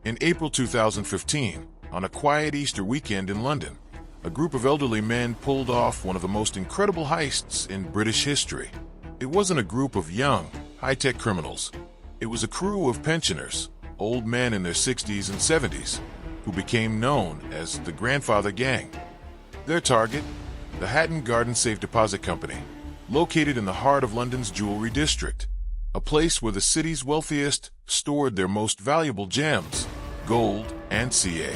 In April 2015, on a quiet Easter weekend in London, a group of elderly men pulled off one of the most incredible heists in British history. It wasn't a group of young, high-tech criminals. It was a crew of pensioners, old men in their 60s and 70s, who became known as the Grandfather Gang. Their target? The Hatton Garden Safe Deposit Company, located in the heart of London's jewelry district, a place where the city's wealthiest stored their most valuable gems, gold and CA.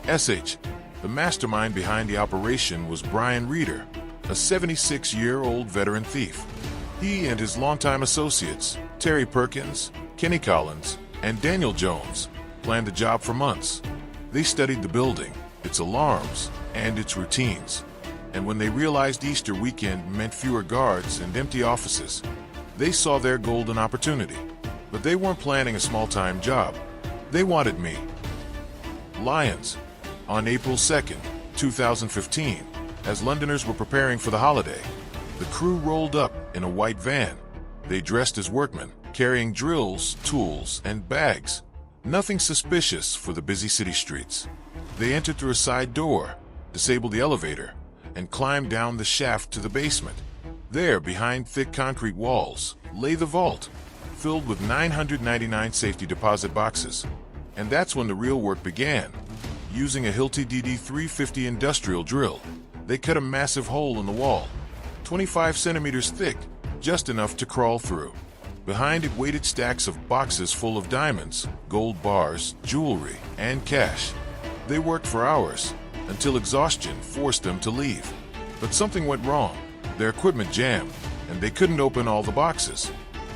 The mastermind behind the operation was Brian Reeder, a 76-year-old veteran thief. He and his longtime associates, Terry Perkins, Kenny Collins, and Daniel Jones, planned the job for months. They studied the building, its alarms, and its routines. And when they realized Easter weekend meant fewer guards and empty offices, they saw their golden opportunity. But they weren't planning a small-time job. They wanted me. Lions. On April 2nd, 2015, as Londoners were preparing for the holiday, the crew rolled up in a white van. They dressed as workmen, carrying drills, tools, and bags. Nothing suspicious for the busy city streets. They entered through a side door, disabled the elevator, and climbed down the shaft to the basement. There, behind thick concrete walls, lay the vault, filled with 999 safety deposit boxes. And that's when the real work began. Using a Hilti DD350 industrial drill, they cut a massive hole in the wall, 25 centimeters thick, just enough to crawl through. Behind it waited stacks of boxes full of diamonds, gold bars, jewelry, and cash. They worked for hours, until exhaustion forced them to leave. But something went wrong. Their equipment jammed, and they couldn't open all the boxes.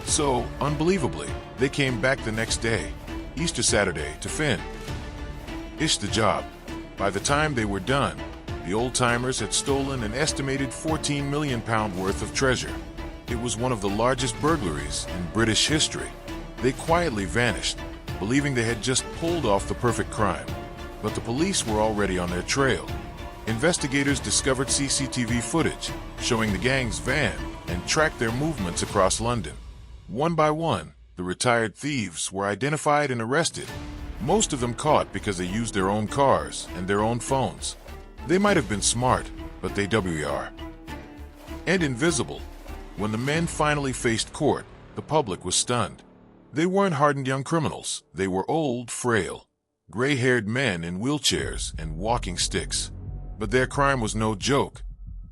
So, unbelievably, they came back the next day, Easter Saturday, to finish the job. By the time they were done, the old-timers had stolen an estimated £14 million worth of treasure. It was one of the largest burglaries in British history. They quietly vanished, believing they had just pulled off the perfect crime. But the police were already on their trail. Investigators discovered CCTV footage showing the gang's van and tracked their movements across London. One by one, the retired thieves were identified and arrested, most of them caught because they used their own cars and their own phones. They might have been smart, but they were and invisible. When the men finally faced court, the public was stunned. They weren't hardened young criminals. They were old, frail, gray-haired men in wheelchairs and walking sticks. But their crime was no joke.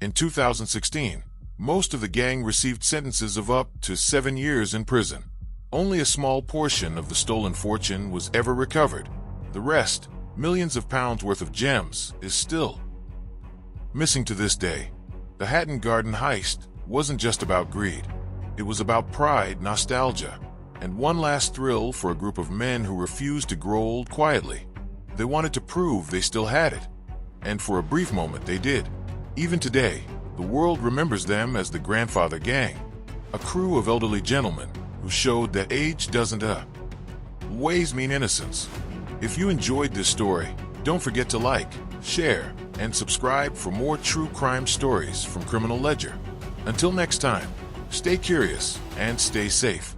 In 2016, most of the gang received sentences of up to 7 years in prison. Only a small portion of the stolen fortune was ever recovered. The rest, millions of pounds worth of gems, is still missing to this day. The Hatton Garden Heist wasn't just about greed. It was about pride, nostalgia, and one last thrill for a group of men who refused to grow old quietly. They wanted to prove they still had it. And for a brief moment they did. Even today, the world remembers them as the Grandfather Gang, a crew of elderly gentlemen who showed that age doesn't always mean innocence. If you enjoyed this story, don't forget to like, share, and subscribe for more true crime stories from Criminal Ledger. Until next time, stay curious and stay safe.